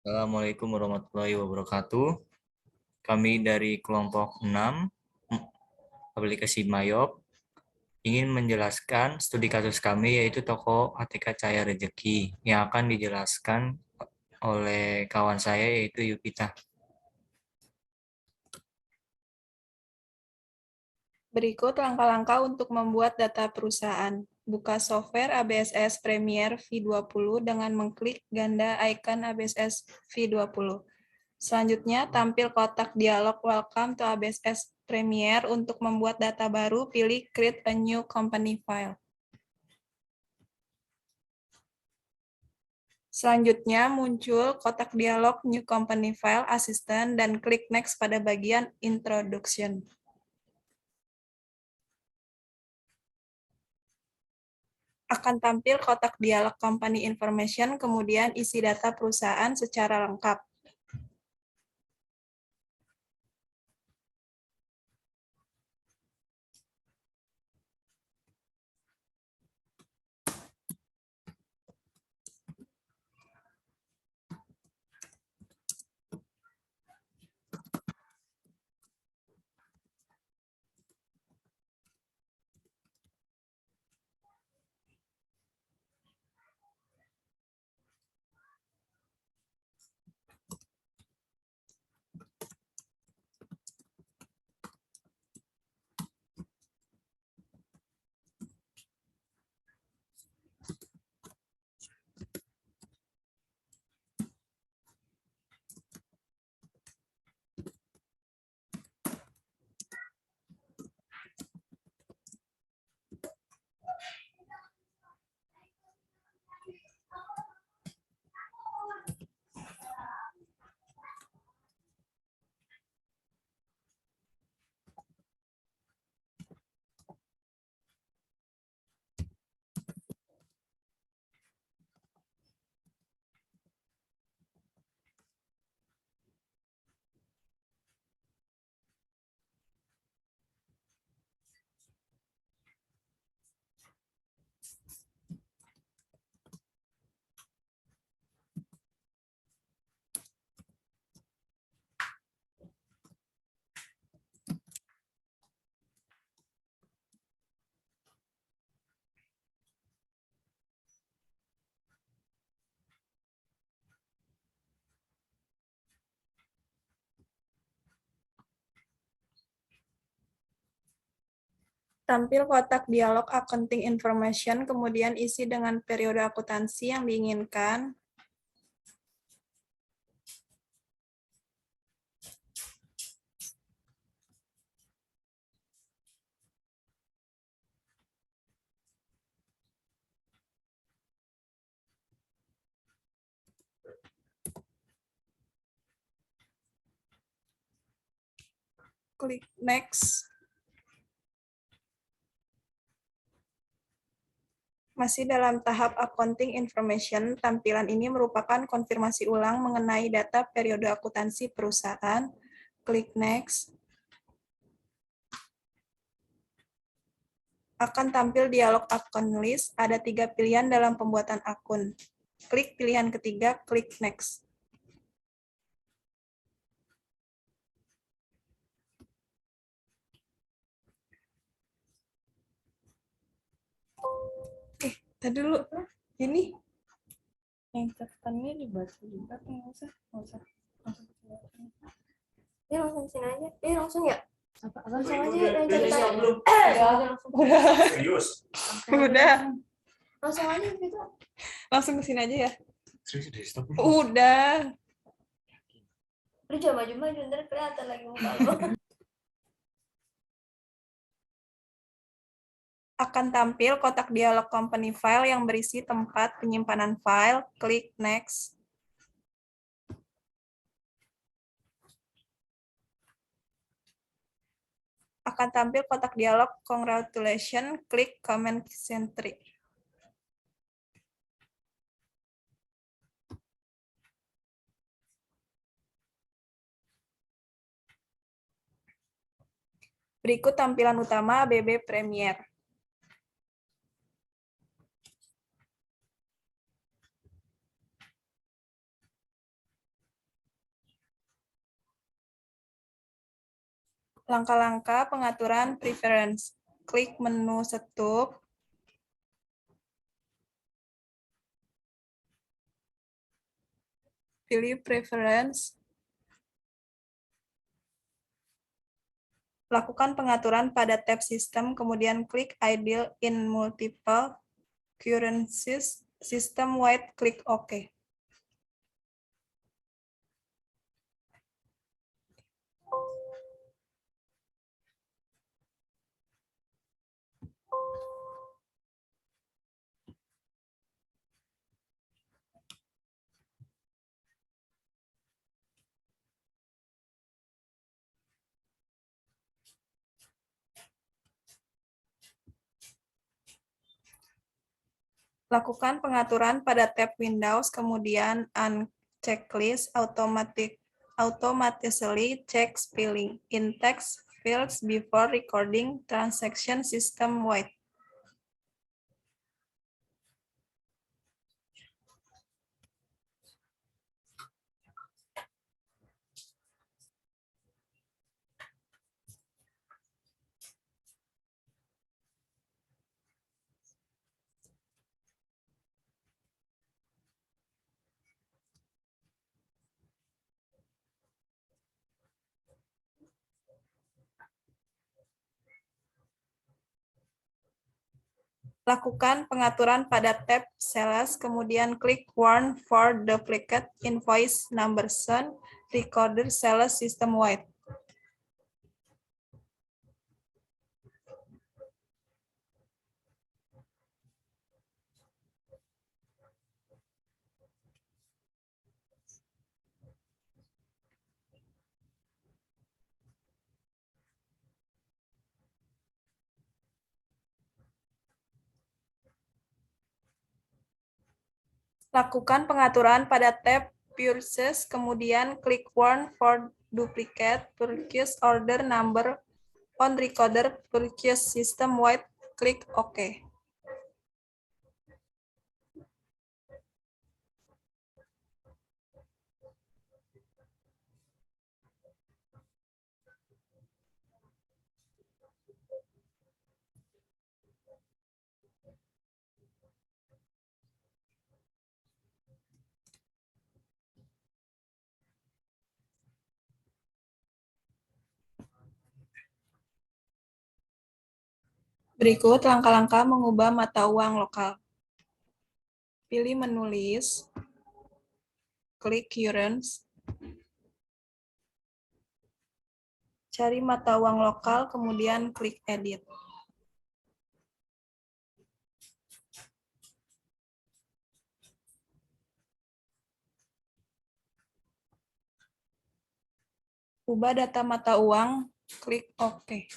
Assalamualaikum warahmatullahi wabarakatuh. Kami dari kelompok 6, aplikasi Mayop, ingin menjelaskan studi kasus kami yaitu toko ATK Cahaya Rezeki yang akan dijelaskan oleh kawan saya yaitu Yukita. Berikut langkah-langkah untuk membuat data perusahaan. Buka software ABSS Premiere V20 dengan mengklik ganda icon ABSS V20. Selanjutnya, tampil kotak dialog Welcome to ABSS Premiere. Untuk membuat data baru, pilih Create a New Company File. Selanjutnya, muncul kotak dialog New Company File Assistant dan klik Next pada bagian Introduction. Akan tampil kotak dialog Company Information, kemudian isi data perusahaan secara lengkap. Tampil kotak dialog Accounting Information, kemudian isi dengan periode akuntansi yang diinginkan. Klik Next. Masih dalam tahap Accounting Information, tampilan ini merupakan konfirmasi ulang mengenai data periode akuntansi perusahaan. Klik Next. Akan tampil dialog Account List, ada 3 pilihan dalam pembuatan akun. Klik pilihan ketiga, klik Next. Tadi dulu, ini yang catatannya dibaca juga, nggak usah. Ya langsung sini aja. Langsung ya. Langsung aja Udah serius. Udah. Langsung aja gitu. Langsung ke sini aja ya. Serius udah stop. Udah. Lu jangan maju-maju, ntar kelihatan lagi muka lu. Akan tampil kotak dialog company file yang berisi tempat penyimpanan file. Klik Next. Akan tampil kotak dialog Congratulations. Klik Comment Entry. Berikut tampilan utama ABB Premiere. Langkah-langkah pengaturan preference. Klik menu setup. Pilih preference. Lakukan pengaturan pada tab sistem, kemudian klik ideal in multiple currencies, system wide, klik OK. Lakukan pengaturan pada tab Windows, kemudian unchecklist automatically check spelling in text fields before recording transaction system wide. Lakukan pengaturan pada tab Sales, kemudian klik Warn for Duplicate Invoice Numbers Recorder Sales System Wide. Lakukan pengaturan pada tab Purchase, kemudian klik Warn for Duplicate Purchase Order Number on Recorder Purchase System Wide, klik OK. Berikut langkah-langkah mengubah mata uang lokal. Pilih menulis, klik currency, cari mata uang lokal, kemudian klik edit. Ubah data mata uang, klik OK.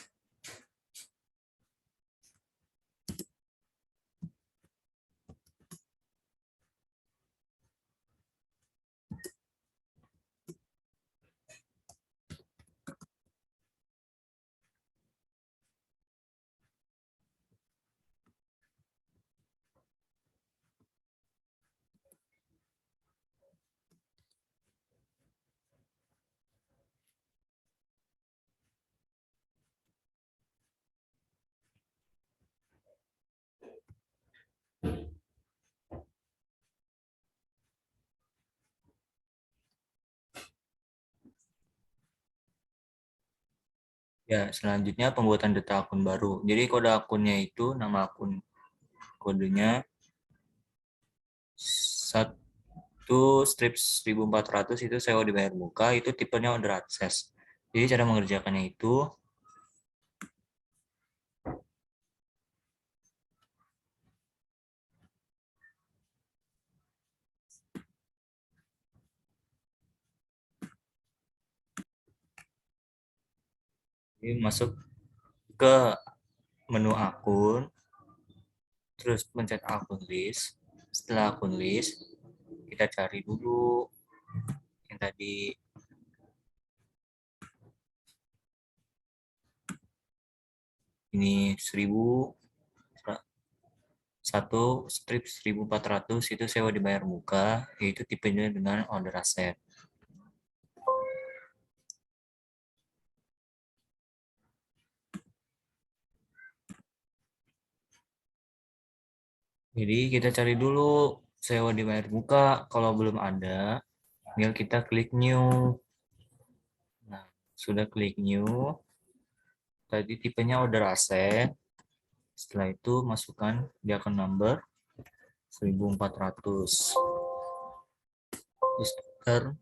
Ya, selanjutnya pembuatan data akun baru. Jadi kode akunnya itu, nama akun kodenya 1/1400 itu sewa dibayar muka, itu tipenya order access. Jadi cara mengerjakannya itu, masuk ke menu akun, terus pencet akun list. Setelah akun list, kita cari dulu yang tadi ini 1/1400 itu sewa dibayar muka, yaitu tipenya dengan order aset. Jadi kita cari dulu sewa dibayar buka. Kalau belum ada, tinggal kita klik new. Nah, sudah klik new. Tadi tipenya order aset. Setelah itu masukkan di account number 1400. Terus enter.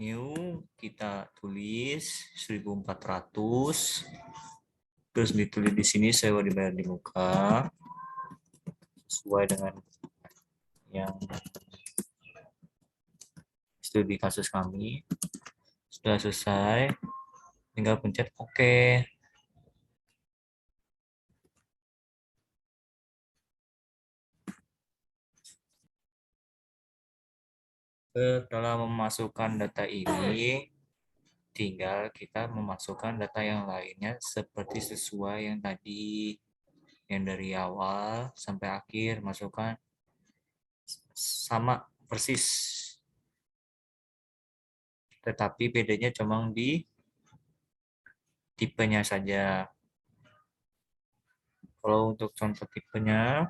New, kita tulis 1400. Terus ditulis di sini sewa dibayar di muka sesuai dengan yang studi kasus kami. Sudah selesai, tinggal pencet OK. Setelah memasukkan data ini, tinggal kita memasukkan data yang lainnya seperti sesuai yang tadi, yang dari awal sampai akhir masukkan sama persis. Tetapi bedanya cuma di tipenya saja. Kalau untuk contoh tipenya,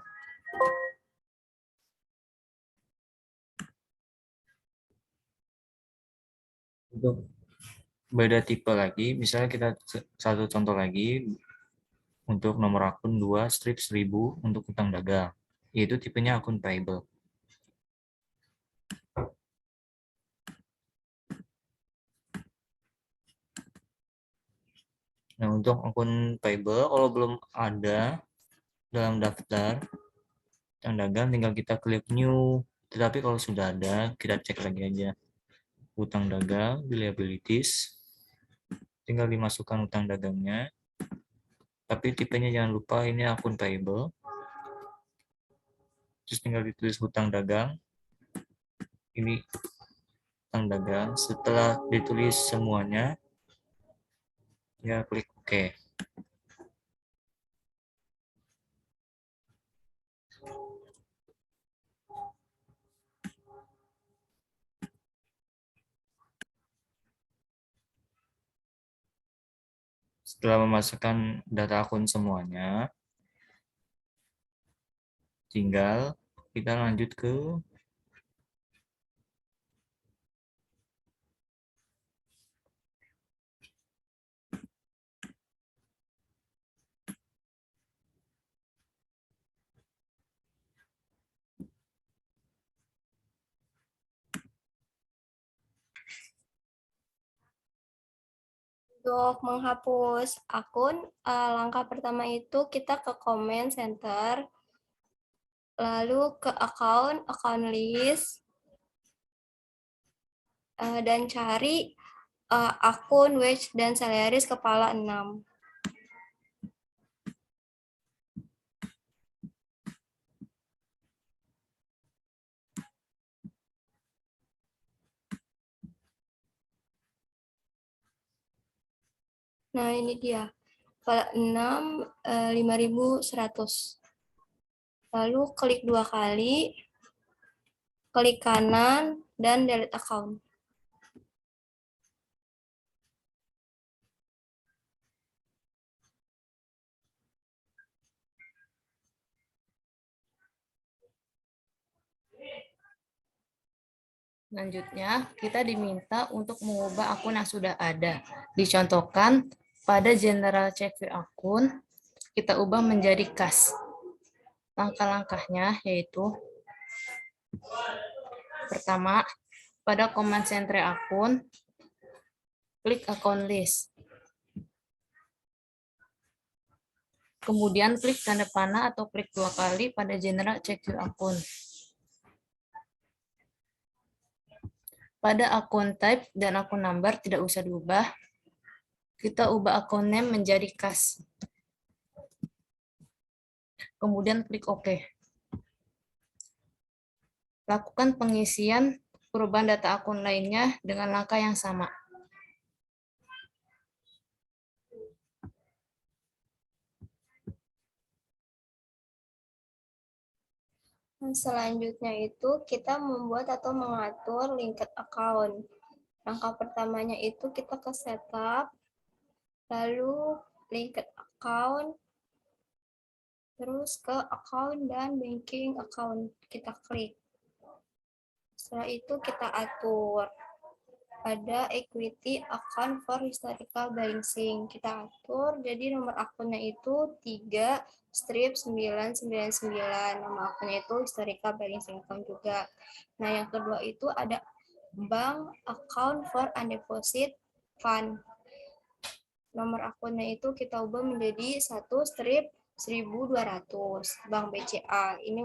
untuk beda tipe lagi, misalnya kita satu contoh lagi, untuk nomor akun 2 strip 1000 untuk utang dagang, yaitu tipenya akun payable. Nah, untuk akun payable, kalau belum ada dalam daftar utang dagang, tinggal kita klik new. Tetapi kalau sudah ada, kita cek lagi aja. Utang dagang di liabilities, tinggal dimasukkan utang dagangnya. Tapi tipenya jangan lupa ini akun payable. Terus tinggal ditulis hutang dagang. Ini hutang dagang. Setelah ditulis semuanya, tinggal klik OK. Setelah memasukkan data akun semuanya, tinggal kita lanjut ke Untuk menghapus akun, langkah pertama itu kita ke comment center, lalu ke account list, dan cari akun wage dan salaries kepala 6. Nah, ini dia. Kepala 6, 5.100. Lalu klik 2 kali, klik kanan, dan delete account. Selanjutnya, kita diminta untuk mengubah akun yang sudah ada. Dicontohkan, pada general check view akun, kita ubah menjadi kas. Langkah-langkahnya yaitu, pertama, pada command center akun, klik account list. Kemudian klik tanda panah atau klik 2 kali pada general check view akun. Pada akun type dan akun number tidak usah diubah. Kita ubah akun name menjadi kas. Kemudian klik OK. Lakukan pengisian perubahan data akun lainnya dengan langkah yang sama. Selanjutnya itu kita membuat atau mengatur linked account. Langkah pertamanya itu kita ke setup, lalu linked account, terus ke account dan banking account kita klik. Setelah itu kita atur. Ada equity account for historical balancing. Kita atur, jadi nomor akunnya itu 3/999. Nama akunnya itu historical balancing account juga. Nah, yang kedua itu ada bank account for undeposit fund. Nomor akunnya itu kita ubah menjadi 1/1200. Bank BCA. Ini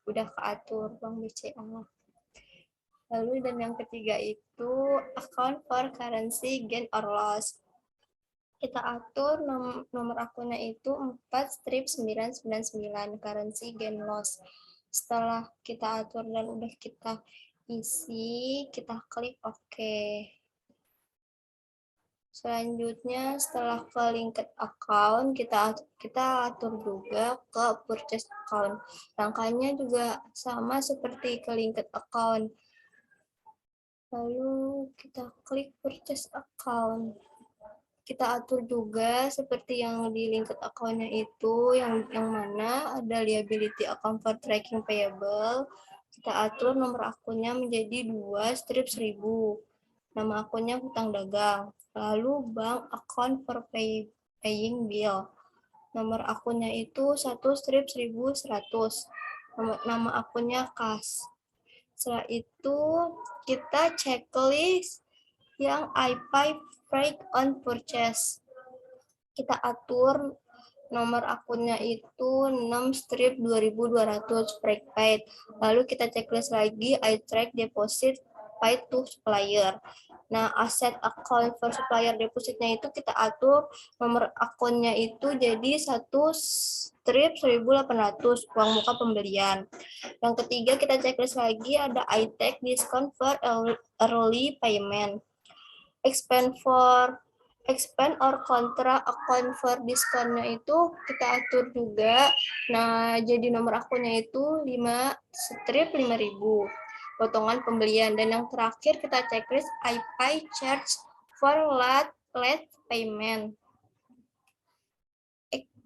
udah keatur Bank BCA. Lalu dan yang ketiga itu account for currency gain or loss. Kita atur nomor akunnya itu 4/999 currency gain loss. Setelah kita atur dan udah kita isi, kita klik OK. Selanjutnya setelah ke linked account, kita atur juga ke purchase account. Langkahnya juga sama seperti ke linked account. Lalu kita klik purchase account. Kita atur juga seperti yang di linked account-nya itu, yang mana ada liability account for tracking payable. Kita atur nomor akunnya menjadi 2/1000. Nama akunnya hutang dagang. Lalu bank account for paying bill. Nomor akunnya itu 1/1100. Nama akunnya kas. Setelah itu kita checklist yang iPay break on purchase. Kita atur nomor akunnya itu 6/2200 break paid. Lalu kita checklist lagi iTrack deposit paid to supplier. Nah, asset account for supplier depositnya itu kita atur nomor akunnya itu jadi 1/1800 uang muka pembelian. Yang ketiga kita checklist lagi ada iTax discount for early payment. Expand or contra account for discount-nya itu kita atur juga. Nah, jadi nomor akunnya itu 5/5000 potongan pembelian. Dan yang terakhir kita checklist iPay charge for late payment.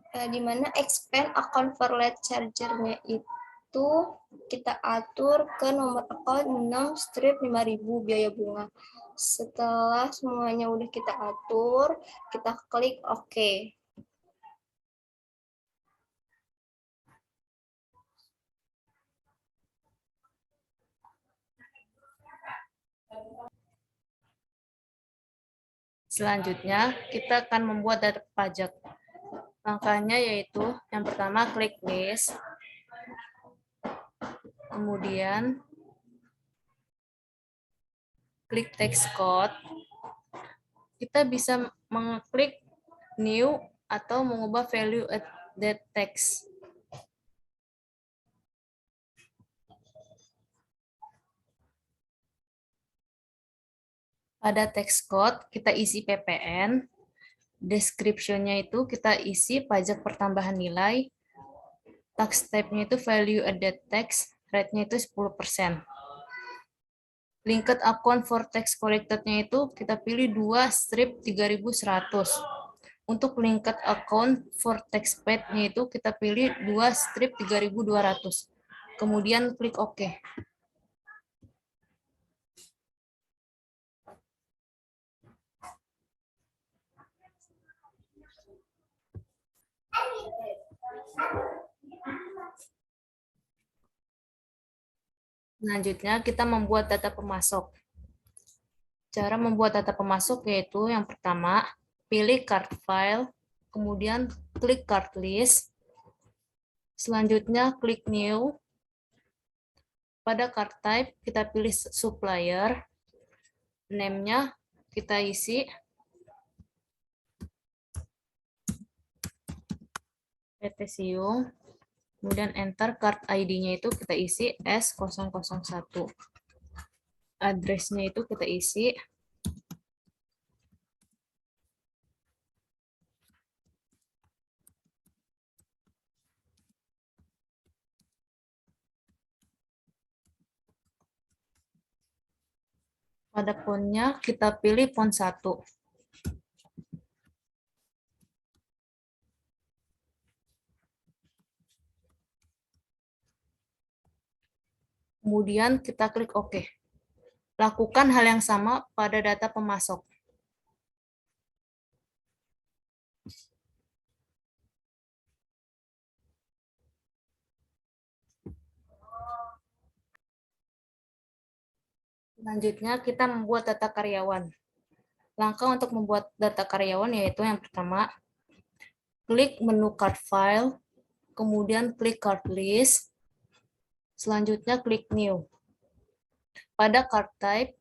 Di mana expand account for late charger-nya itu kita atur ke nomor account 6/5000 biaya bunga. Setelah semuanya udah kita atur, kita klik OK. Selanjutnya, kita akan membuat data pajak. Langkahnya yaitu yang pertama klik list, kemudian klik text code. Kita bisa mengklik new atau mengubah value added text. Pada text code kita isi PPN, description-nya itu kita isi pajak pertambahan nilai, tax type-nya itu value added tax, rate-nya itu 10%. Linked account for tax collected-nya itu kita pilih 2/3100. Untuk linked account for tax paid-nya itu kita pilih 2/3200. Kemudian klik OK. Selanjutnya kita membuat data pemasok. Cara membuat data pemasok yaitu yang pertama, pilih card file, kemudian klik card list, selanjutnya klik new. Pada card type kita pilih supplier, name-nya kita isi, PT Siung, kemudian enter card ID-nya itu kita isi S001. Address-nya itu kita isi. Pada fontnya kita pilih font 1. Kemudian kita klik OK. Lakukan hal yang sama pada data pemasok. Selanjutnya kita membuat data karyawan. Langkah untuk membuat data karyawan yaitu yang pertama, klik menu card file, kemudian klik card list, selanjutnya klik new. Pada card type,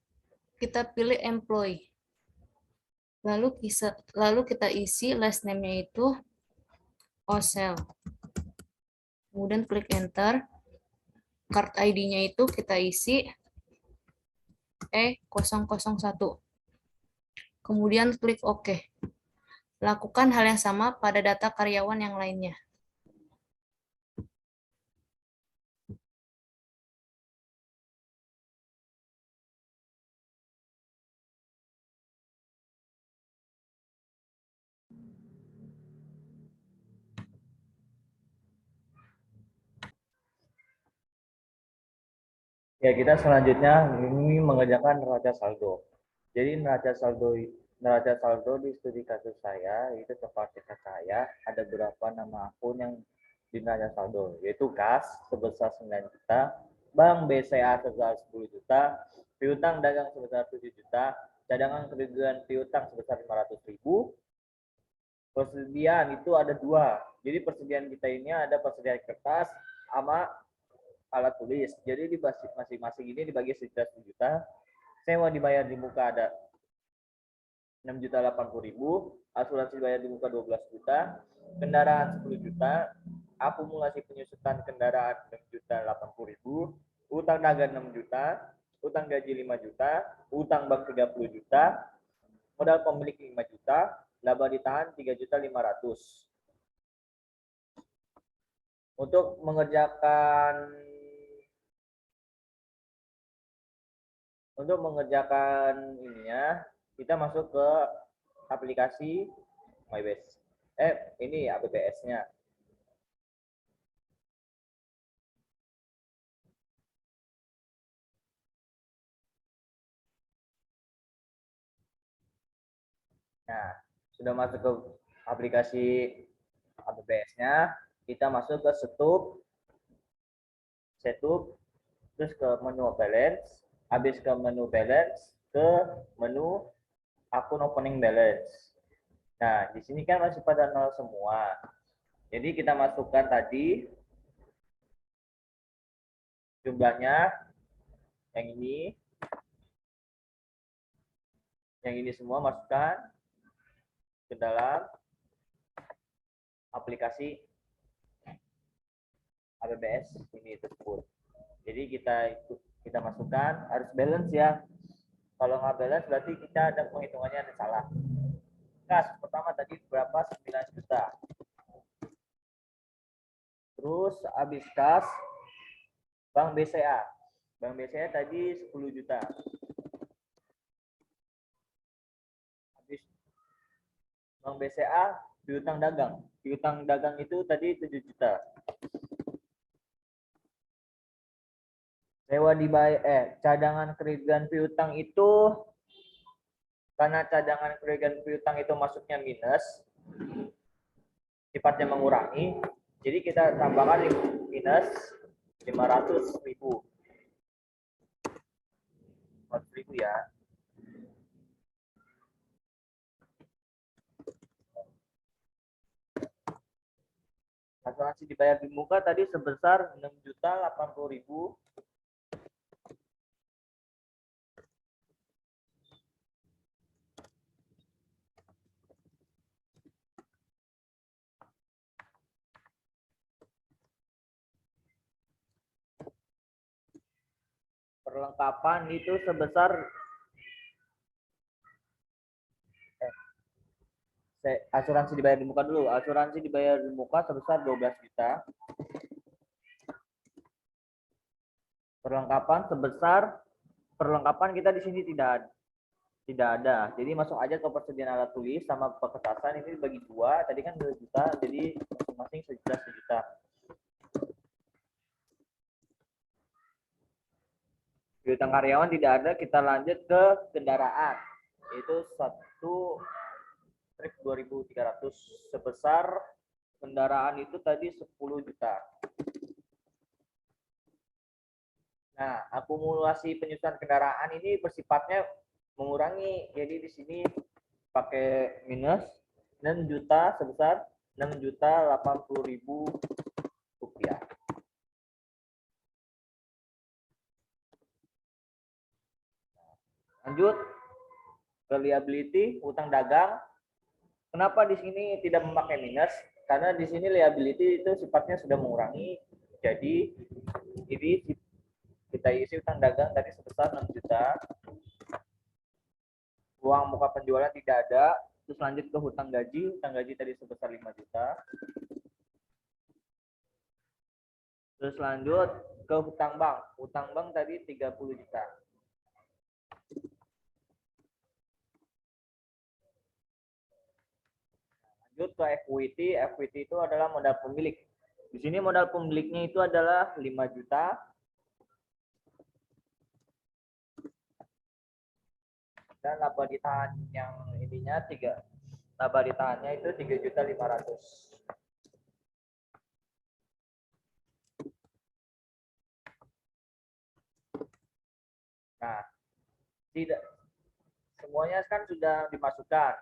kita pilih employee. Lalu kita isi last name-nya itu Osel. Kemudian klik enter. Card ID-nya itu kita isi E001. Kemudian klik OK. Lakukan hal yang sama pada data karyawan yang lainnya. Ya, kita selanjutnya ini mengerjakan neraca saldo. Jadi neraca saldo di studi kasus saya itu tempat saya ada beberapa nama akun yang di neraca saldo, yaitu kas sebesar 9 juta, Bank BCA sebesar 10 juta, piutang dagang sebesar 7 juta, cadangan kredit piutang sebesar 500.000. Persediaan itu ada 2. Jadi persediaan kita ini ada persediaan kertas sama alat tulis. Jadi di masing-masing ini dibagi 11 juta. Sewa dibayar di muka ada 6.080.000, asuransi dibayar di muka 12 juta, kendaraan 10 juta, akumulasi penyusutan kendaraan 6.080.000, utang dagang 6 juta, utang gaji 5 juta, utang bank 30 juta, modal pemilik 5 juta, laba ditahan 3.500.000. Untuk mengerjakan ininya, kita masuk ke aplikasi MyBase. Ini APBS-nya. Nah, sudah masuk ke aplikasi APBS-nya, kita masuk ke setup, terus ke menu balance, habis ke menu balance, ke menu akun opening balance. Nah, di sini kan masih pada 0 semua. Jadi kita masukkan tadi jumlahnya yang ini semua masukkan ke dalam aplikasi APBS ini tersebut. Jadi kita masukkan harus balance ya. Kalau nggak balance berarti kita ada penghitungannya ada salah. Kas pertama tadi berapa? 9 juta. Terus habis kas Bank BCA. Bank BCA tadi 10 juta. Habis Bank BCA piutang dagang. Piutang dagang itu tadi 7 juta. Sewa dibayar cadangan kredit piutang itu karena cadangan kredit piutang itu masuknya minus, sifatnya mengurangi, jadi kita tambahkan minus 500.000. 500.000 ya. Asuransi dibayar di muka tadi sebesar 6.080.000. Perlengkapan itu sebesar asuransi dibayar di muka dulu. Asuransi dibayar di muka sebesar 12 juta. Perlengkapan sebesar perlengkapan kita di sini tidak ada. Jadi masuk aja ke persediaan alat tulis sama pekertasan ini bagi 2. Tadi kan 2 juta, jadi masing-masing sejuta. Piutang karyawan tidak ada, kita lanjut ke kendaraan. Yaitu 1 trip 2.300 sebesar kendaraan itu tadi 10 juta. Nah, akumulasi penyusunan kendaraan ini bersifatnya mengurangi. Jadi di sini pakai minus 6 juta sebesar 6.080.000 rupiah. Lanjut ke liability, utang dagang. Kenapa di sini tidak memakai minus? Karena di sini liability itu sifatnya sudah mengurangi. Jadi ini kita isi utang dagang tadi sebesar 6 juta. Uang muka penjualan tidak ada. Terus lanjut ke hutang gaji. Hutang gaji tadi sebesar 5 juta. Terus lanjut ke hutang bank. Hutang bank tadi 30 juta. Lanjut ke equity. Equity itu adalah modal pemilik. Di sini modal pemiliknya itu adalah 5 juta. Dan laba ditahan yang ininya 3. Laba ditahannya itu 3.500.000. Nah, tidak semuanya kan sudah dimasukkan.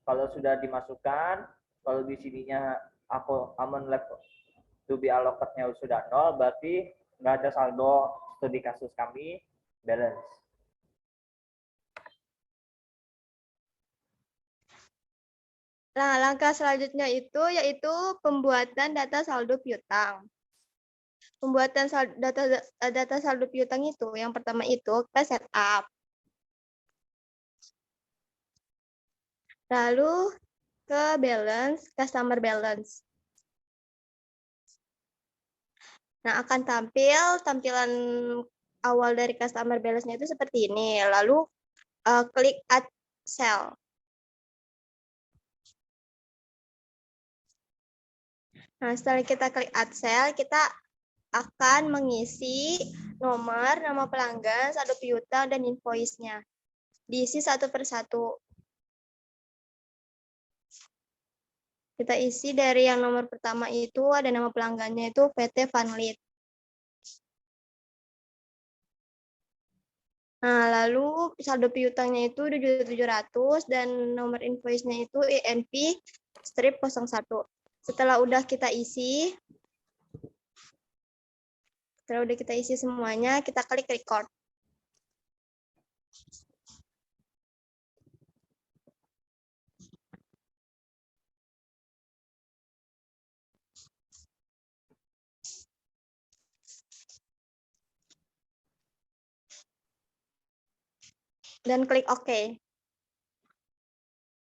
Kalau sudah dimasukkan, kalau di sininya amount left to be allocate-nya sudah 0, berarti nggak ada saldo studi kasus kami balance. Nah, langkah selanjutnya itu yaitu pembuatan data saldo piutang. Pembuatan data saldo piutang itu yang pertama itu kita setup. Lalu ke balance, customer balance. Nah, akan tampilan awal dari customer balance-nya itu seperti ini. Lalu klik add cell. Nah, setelah kita klik add cell, kita akan mengisi nomor, nama pelanggan, saldo piutang, dan invoice-nya. Diisi satu persatu. Kita isi dari yang nomor pertama itu ada nama pelanggannya itu PT Vanlit. Nah, lalu saldo piutangnya itu 7.700 dan nomor invoice-nya itu INV strip 01. Setelah udah kita isi semuanya, kita klik record. Dan klik OK.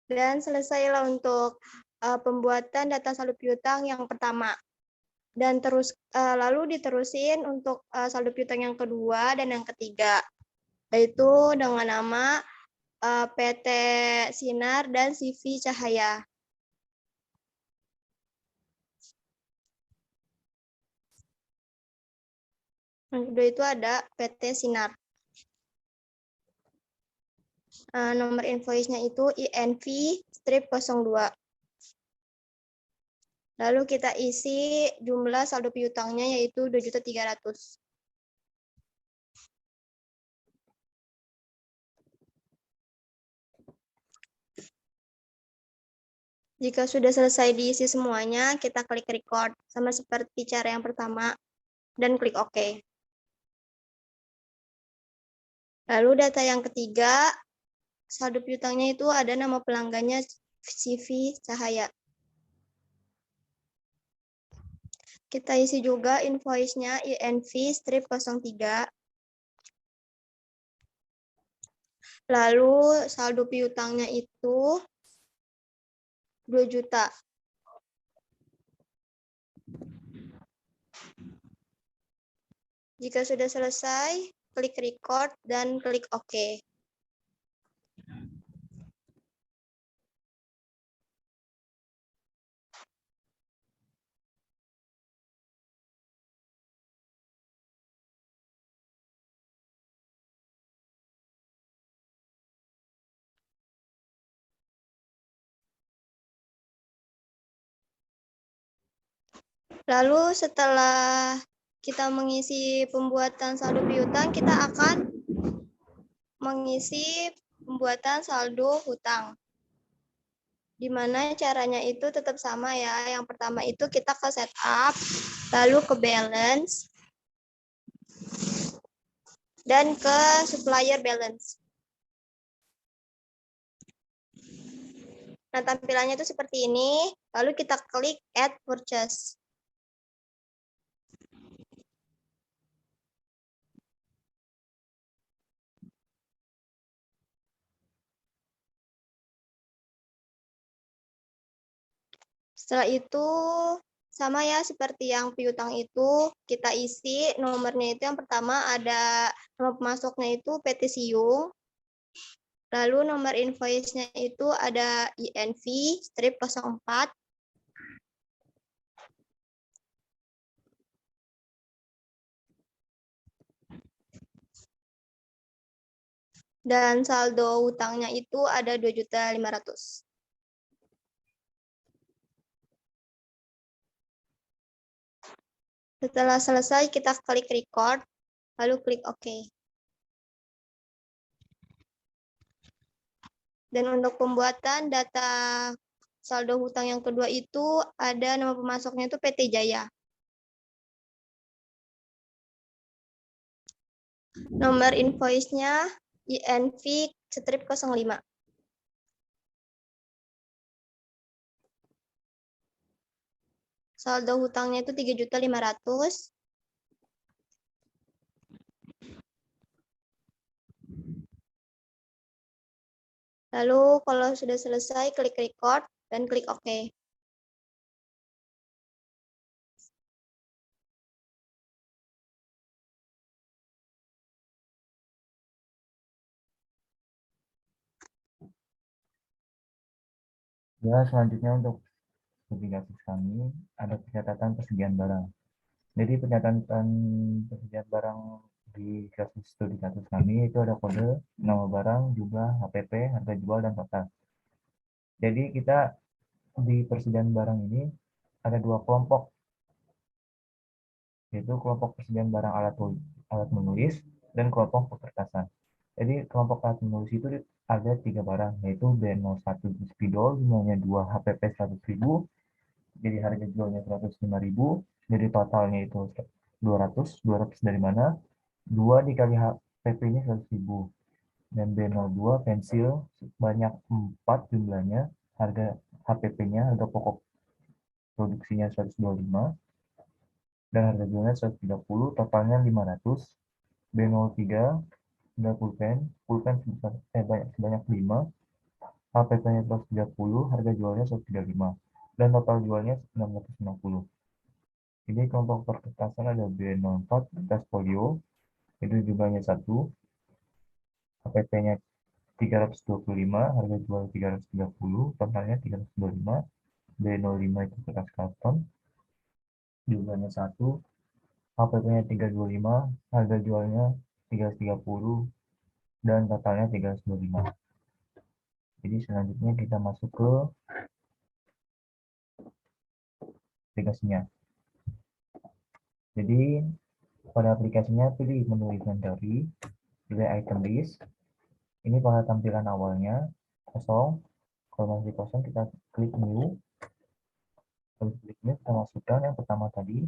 Dan selesailah untuk pembuatan data saldo piutang yang pertama. Dan lalu diterusin untuk saldo piutang yang kedua dan yang ketiga, yaitu dengan nama PT Sinar dan CV Cahaya. Yang kedua itu ada PT Sinar. Nomor invoice-nya itu INV strip 02. Lalu kita isi jumlah saldo piutangnya yaitu 2.300.000. Jika sudah selesai diisi semuanya, kita klik record sama seperti cara yang pertama dan klik OK. Lalu data yang ketiga, saldo piutangnya itu ada nama pelanggannya CV Cahaya. Kita isi juga invoice-nya INV strip 03. Lalu saldo piutangnya itu 2 juta. Jika sudah selesai, klik record, dan klik OK. Lalu setelah kita mengisi pembuatan saldo piutang, kita akan mengisi pembuatan saldo hutang. Di mana caranya itu tetap sama ya. Yang pertama itu kita ke setup, lalu ke balance, dan ke supplier balance. Nah, tampilannya itu seperti ini. Lalu kita klik add purchase. Setelah itu sama ya seperti yang piutang itu, kita isi nomornya itu yang pertama ada nomor pemasoknya itu PT Siung. Lalu nomor invoice-nya itu ada INV strip 04. Dan saldo hutangnya itu ada 2.500.000. Setelah selesai, kita klik record, lalu klik OK. Dan untuk pembuatan data saldo hutang yang kedua itu ada nama pemasoknya itu PT Jaya. Nomor invoice-nya INV strip 05. Saldo hutangnya itu 3.500.000. Lalu kalau sudah selesai, klik record dan klik OK. Ya, selanjutnya untuk studi kasus kami ada pencatatan persediaan barang. Jadi pencatatan persediaan barang di kasus studi kasus kami itu ada kode, nama barang, jumlah, HPP, harga jual, dan total. Jadi kita di persediaan barang ini ada dua kelompok, yaitu kelompok persediaan barang alat menulis dan kelompok pekertasan. Jadi kelompok alat menulis itu ada 3 barang, yaitu B01 spidol, jumlahnya 2, HPP 100.000, jadi harga jualnya 105.000, jadi totalnya itu 200 dari mana? 2 dikali HPP-nya 100.000. Dan B02 pensil sebanyak 4 jumlahnya, harga HPP-nya, harga pokok produksinya 125, dan harga jualnya 130, totalnya 500. B03 ada pulpen sebanyak 5, HPP-nya 130, harga jualnya 135, dan total jualnya 660. Jadi kelompok perkertasan ada B04 kertas folio, itu jumlahnya 1, HPP-nya 325, harga jual 330, totalnya 325. B05 itu kertas karton, jumlahnya 1, HPP-nya 325, harga jualnya 330, dan totalnya 325. Jadi selanjutnya kita masuk ke aplikasinya. Jadi pada aplikasinya pilih menu inventory, pilih item list. Ini pada tampilan awalnya kosong. Kalau masih kosong kita klik new. Kalau klik new kita masukkan yang pertama tadi.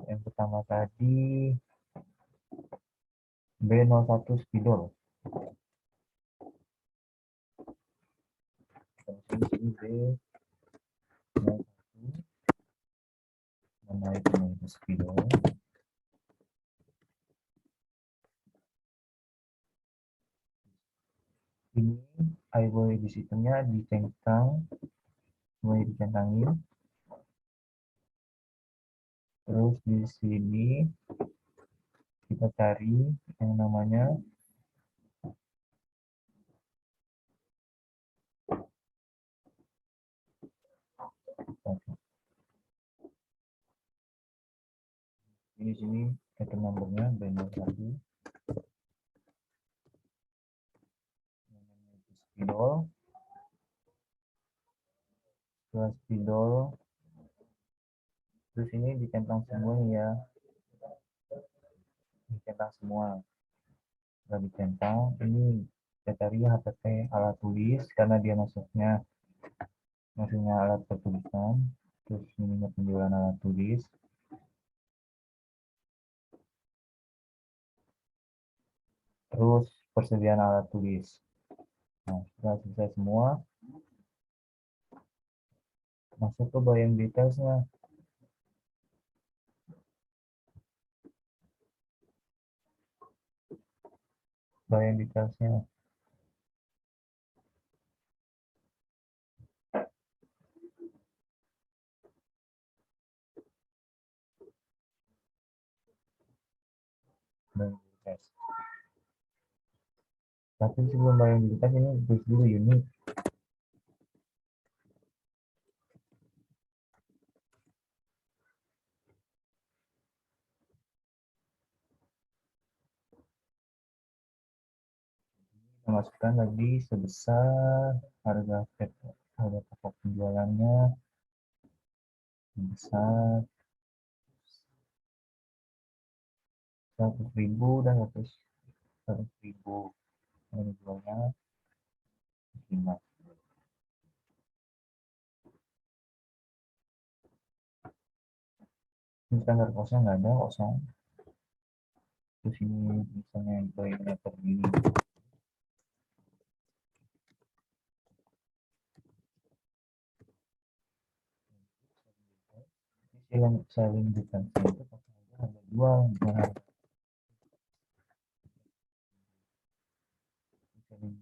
Yang pertama tadi B01 spidol. Ini B01 menaik spidol. Ini iWay di situnya dicentang, mulai dicentangin. Terus di sini kita cari yang namanya di sini item numbernya B01 spidol. Setelah spidol, terus ini dicentang semua ya, dicentang semua. Setelah dicentang, ini kita cari HTTP alat tulis karena dia masuknya alat pertulisan. Terus ini penjualan alat tulis. Terus persediaan alat tulis. Nah, setelah selesai semua, masuk ke bagian detailsnya. Bagian detailsnya. Bagian details. Tapi sebelum bagian details ini tulis dulu unit. Kita masukkan lagi sebesar harga pokok penjualannya sebesar 100.000 dan 100.000 ini jualnya 5. Ini standar kosnya nggak ada, kosong. Terus ini misalnya bayinya terdiri. Selling difference itu harga jual, bukan harga selling.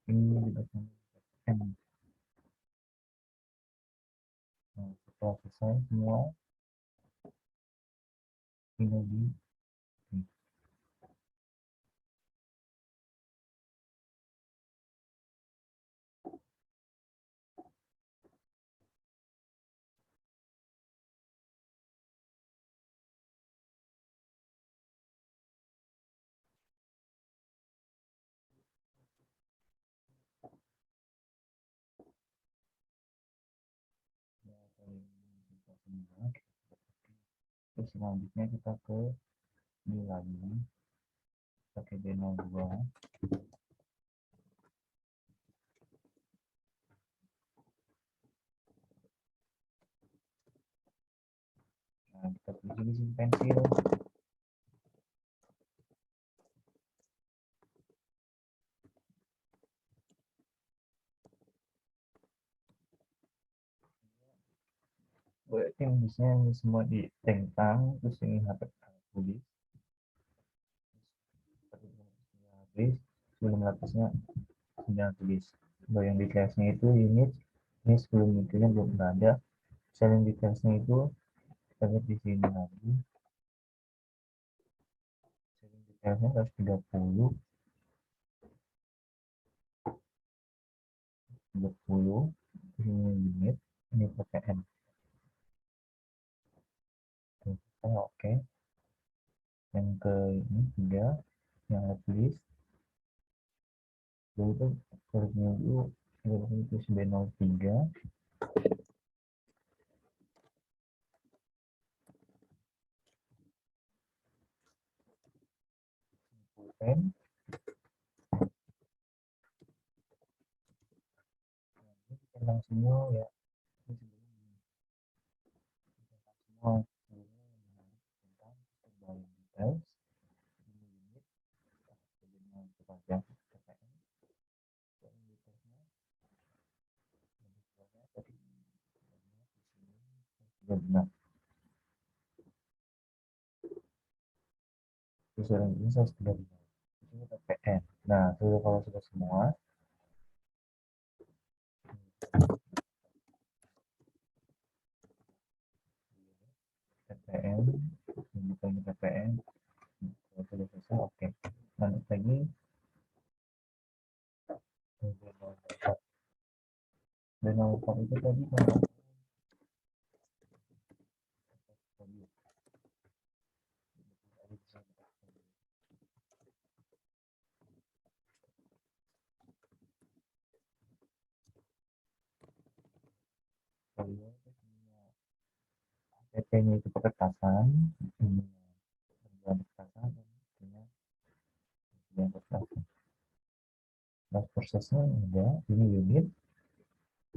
Ini diberikan M. Nah, setelah selesai semua ini di terus selanjutnya kita ke ini lagi pakai B02. Nah, kita tulis di sini pensil. Berarti bisnya ini semua ditentang, terus ini HP tulis. Habis sebelum lapasnya sudah tulis. Yang detailsnya itu unit, ini sebelum unitnya belum ada. Selling detailsnya itu kita lihat di sini lagi. Selling detailsnya 130, 30, ini unit, ini PPN. Oke. Yang ke ini 3, yang tulis. Lalu itu hurufnya itu B03. Pulpen. Tentang semua ya. Ini semua tentang bagian details. Ini unit. Dengan kepada PPN. Benar. Susulan ini 135. Ini PPN. Nah, sudah kalau sudah semua, PPN, bukan PPN, kalau sudah selesai, oke. Lanjut lagi, D04 itu tadi kalau PP-nya itu peretasan, ini peretasan, dan peretasan. Nah, prosesnya ada, ini unit,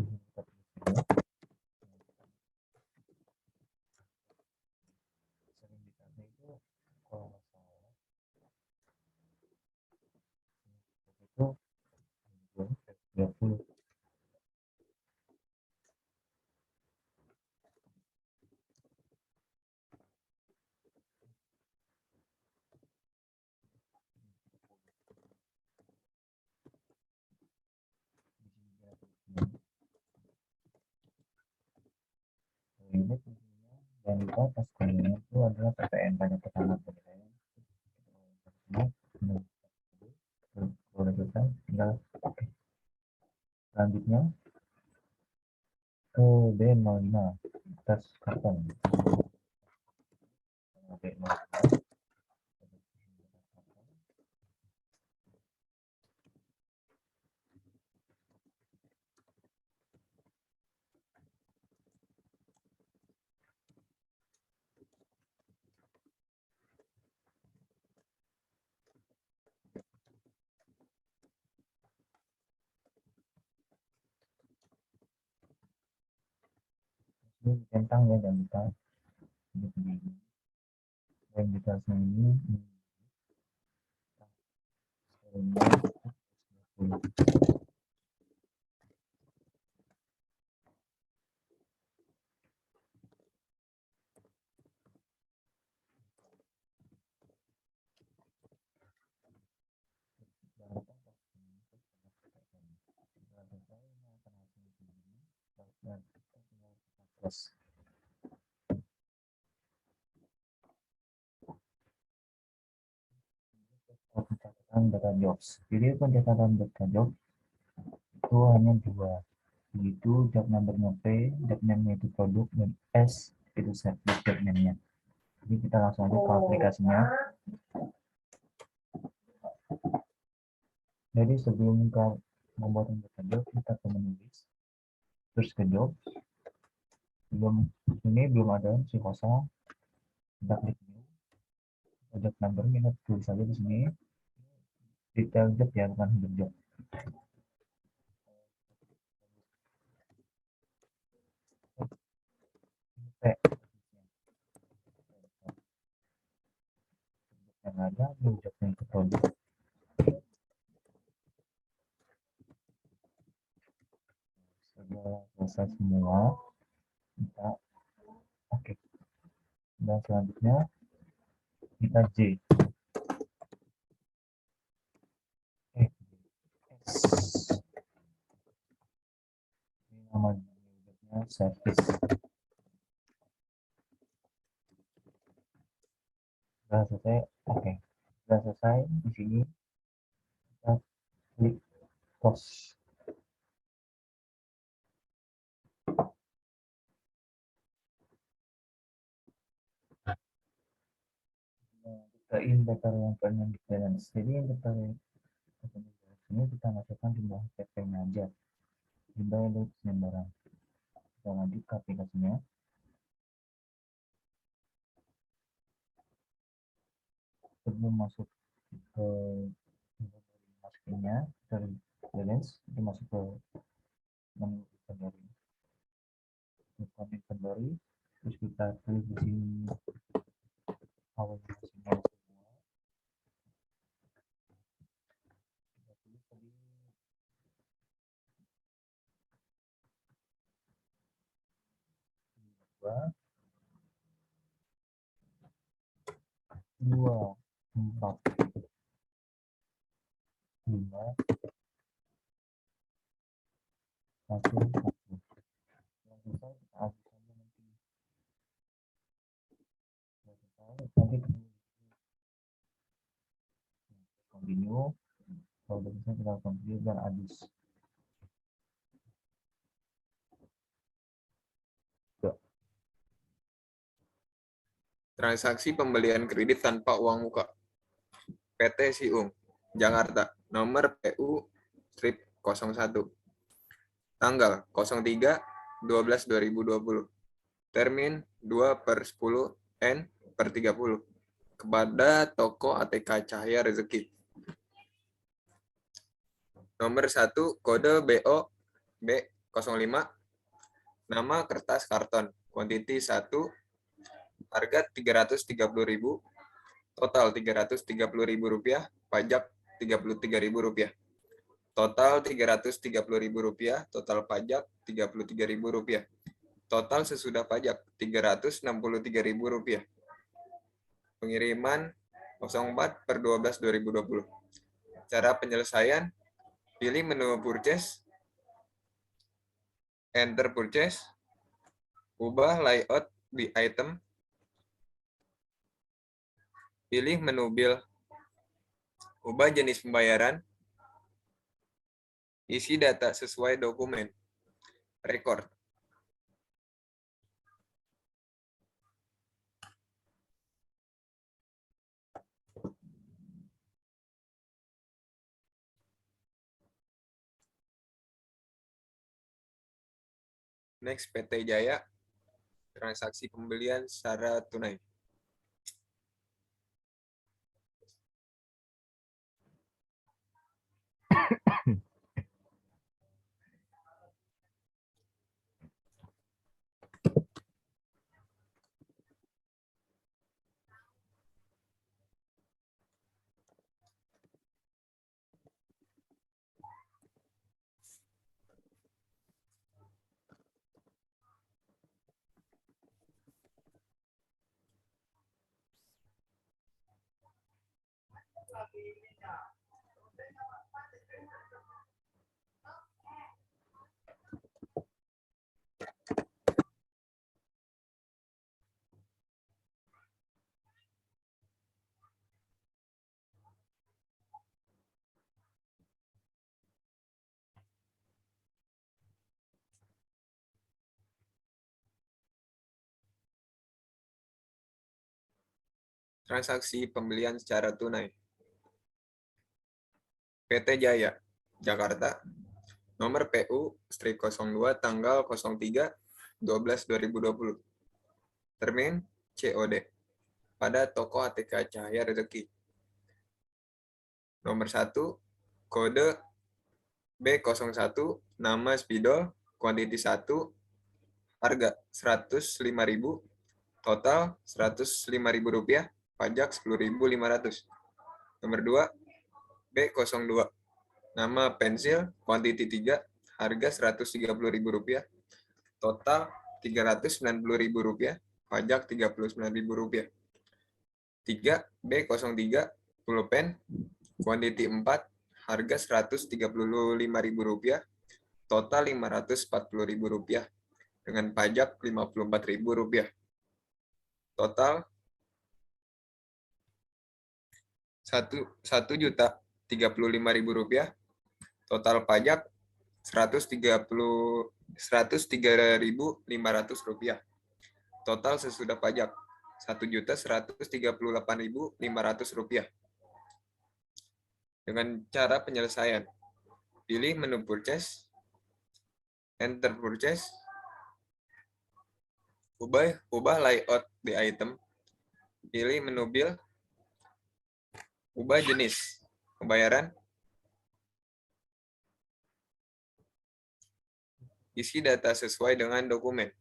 ini kita pilih. Sering ditanya itu, kalau nggak salah, itu 20. Unit dan kita atas koordinat itu adalah PPN pada pertama penilaian. Kalau kita tinggal oke. Selanjutnya ke D05 atas karton. D05 ini centang ya, dan kita yang kita sini plus pencatatan data jobs. Jadi pencatatan data job itu hanya dua, yaitu job number-nya P, job name-nya itu produk, dan S itu service job name-nya. Jadi kita langsung aja ke aplikasinya. Jadi sebelum kita membuat data job, kita akan menulis, terus ke job. Belum ada si kosong, kita klik new, job number kita tulis saja di sini, detail job ya, bukan hidup job. Yang ada jobnya itu produk. Setelah selesai semua, kita oke. Dan selanjutnya kita J. S. Ini nama jobnya service. Sudah selesai, oke. Sudah selesai di sini kita klik close. Ke indikator yang pengen di balance. Jadi indikator yang ini kita masukkan jumlah PP-nya aja. Jumlah itu sembarang. Kita lanjut ke aplikasinya. Sebelum masuk ke masukinnya dari balance, kita masuk ke menu inventory. Bukan inventory, terus kita pilih di sini awal maksimal semua. Kita pilih tadi dua, 4, 5, 1, 1. Yang selesai kita aduk saja nanti. Yang selesai nanti continue. Kalau udah selesai kita continue dan adus. Transaksi pembelian kredit tanpa uang muka. PT Siung, Jakarta, nomor PU strip 01. Tanggal 03/12/2020. Termin 2/10/N/30. Kepada toko ATK Cahaya Rezeki. Nomor 1, kode BO B05. Nama kertas karton, kuantiti 1, harga Rp330.000, total Rp330.000, pajak Rp33.000. Total Rp330.000, total pajak Rp33.000. Total sesudah pajak Rp363.000. Pengiriman 04/12/2020. Cara penyelesaian, pilih menu purchase, enter purchase, ubah layout di item, pilih menu bill, ubah jenis pembayaran, isi data sesuai dokumen, record. Next, PT Jaya, transaksi pembelian secara tunai. Transaksi pembelian secara tunai. PT Jaya, Jakarta, nomor PU strip 02 tanggal 03/12/2020. Termin COD pada toko ATK Cahaya Rezeki. Nomor 1, kode B01, nama spidol, kuantiti 1, harga Rp105.000, total Rp105.000, pajak Rp10.500. Nomor 2, B02, nama pensil, kuantiti 3, harga Rp130.000, total Rp390.000, pajak Rp39.000. 3, B03, pulpen, kuantiti 4, harga Rp135.000, total Rp540.000, dengan pajak Rp54.000. Total Rp1.035.000, total pajak Rp103.500, total sesudah pajak Rp1.138.500. Dengan cara penyelesaian, pilih menu purchase, enter purchase, ubah layout di item, pilih menu bill, ubah jenis pembayaran, isi data sesuai dengan dokumen.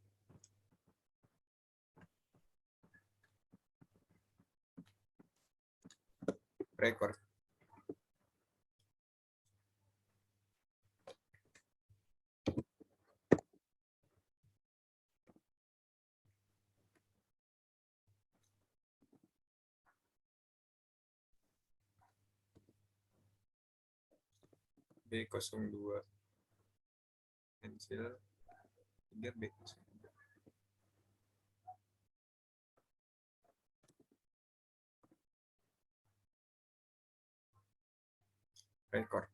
Record. B02 pensil 3 B02 rekor.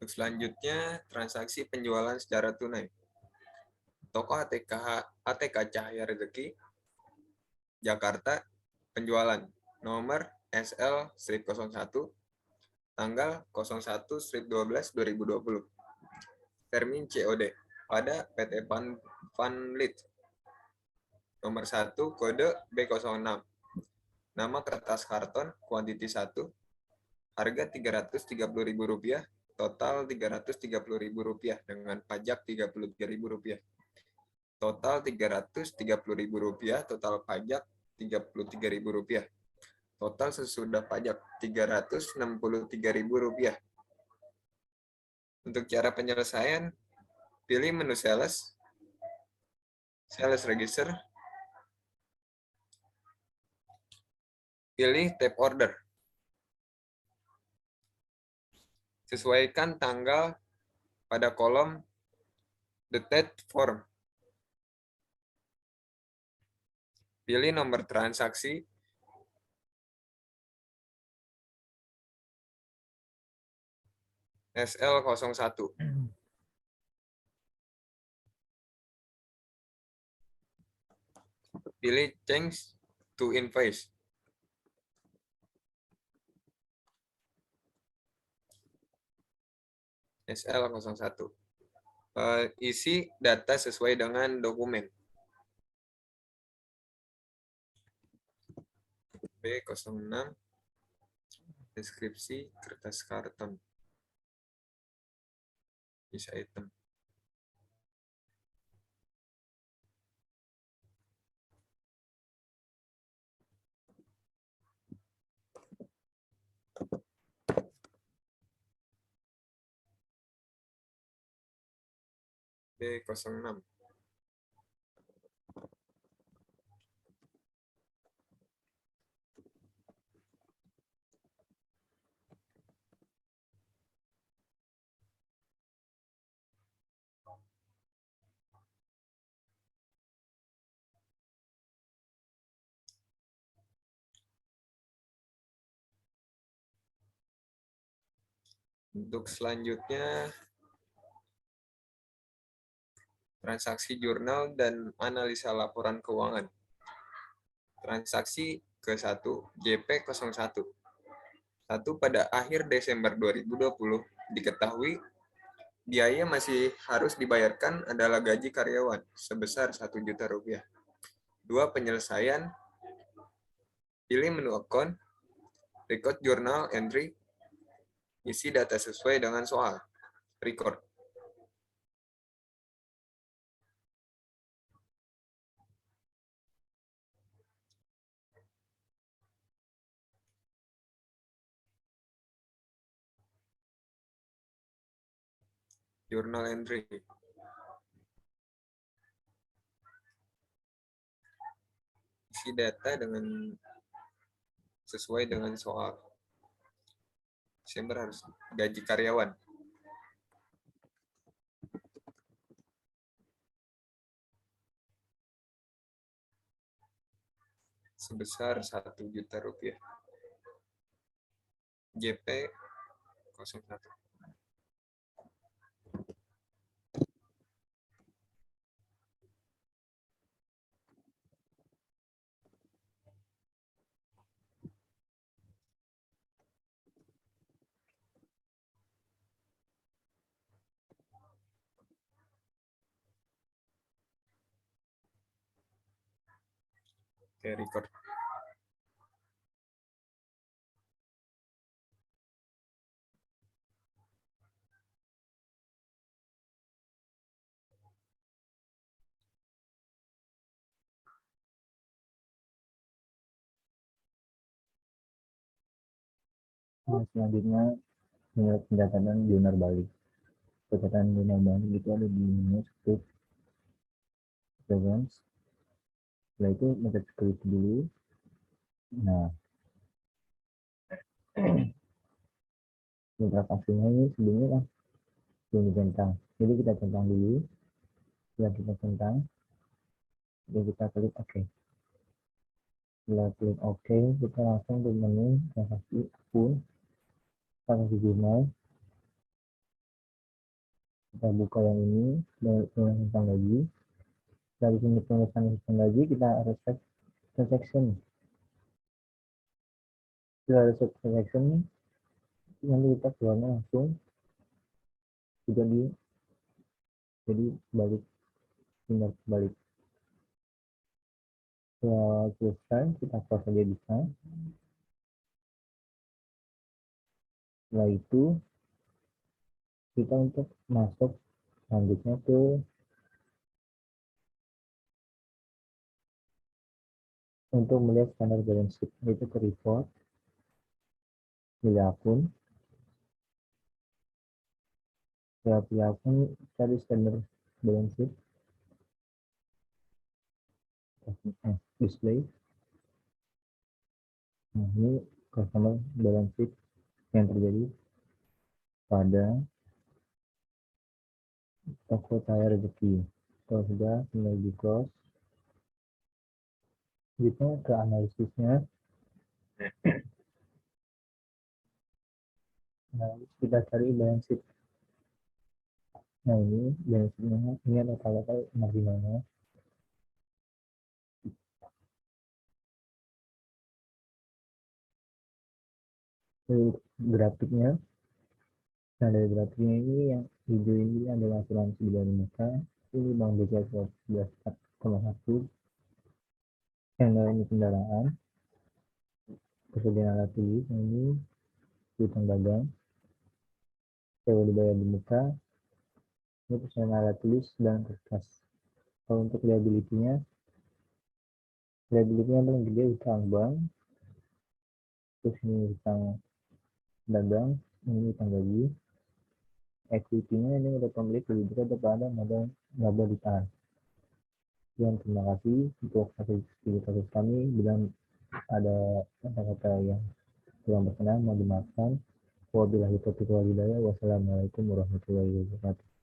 Untuk selanjutnya, transaksi penjualan secara tunai. Toko ATK Cahaya Rezeki, Jakarta, penjualan nomor SL-01, tanggal 01/12/2020. Termin COD pada PT Vanlit. Nomor 1, kode B06. Nama kertas karton, kuantiti 1, harga Rp330.000, total Rp330.000 dengan pajak Rp33.000. Total Rp330.000, total pajak Rp33.000. Total sesudah pajak Rp363.000. Untuk cara penyelesaian, pilih menu sales register, pilih tab order. Sesuaikan tanggal pada kolom date form. Pilih nomor transaksi. SL01. Pilih change to invoice. SL01. Isi data sesuai dengan dokumen. B06. Deskripsi kertas karton. Bisa item. B06. Untuk selanjutnya, transaksi jurnal dan analisa laporan keuangan. Transaksi ke-1, JP01. 1 pada akhir Desember 2020, diketahui biaya masih harus dibayarkan adalah gaji karyawan sebesar Rp1.000.000. 2. Penyelesaian. Pilih menu account, record journal entry, isi data sesuai dengan soal, record. Journal entry. Isi data sesuai dengan soal. Desember harus gaji karyawan. Sebesar Rp1.000.000. JP01. Oke, record. Selanjutnya, pencatat jurnal balik. perkataan lunar balik itu ada di minus script sequence. Setelah itu mencet script dulu. Nah, interaksinya ini sebelumnya kan belum dicentang. Jadi kita centang dulu. Setelah kita centang, dan kita klik OK. Setelah klik OK, kita langsung ke menu transaksi akun, transaksi jurnal. Kita buka yang ini, dan centang lagi. Setelah di sini penulisan centang lagi, kita harus cek transaction. Setelah ada transaction, nanti kita keluarnya langsung sudah jadi balik, tinggal balik. Setelah selesai, kita close saja bisa. Setelah itu, kita untuk masuk selanjutnya ke untuk melihat standar balance sheet, yaitu ke report, pilih akun. Setelah pilih akun, cari standar balance sheet, display. Nah, ini customer balance sheet yang terjadi pada toko Cahaya Rezeki. Kalau sudah, tinggal di close. Kita ke analisisnya. Nah, kita cari balance sheet. Nah, ini balance sheet-nya, ini ada kalau marginalnya. Grafiknya. Nah, dari grafiknya ini yang hijau ini adalah asuransi di bawah muka. Ini Bank BCA 11,1. Yang lain ini kendaraan. Persediaan alat tulis ini hutang dagang. Sewa dibayar di muka. Ini persediaan alat tulis dan kertas. Kalau untuk liability-nya paling gede hutang bank. Terus ini hutang dagang. Ini hutang gaji. Equity-nya ini udah pemilik lebih besar daripada modal laba ditahan. Dan terima kasih untuk kasus kami. Bila ada kata-kata yang kurang berkenan, mohon dimaafkan. Wabillahi taufiq wal hidayah. Wassalamualaikum warahmatullahi wabarakatuh.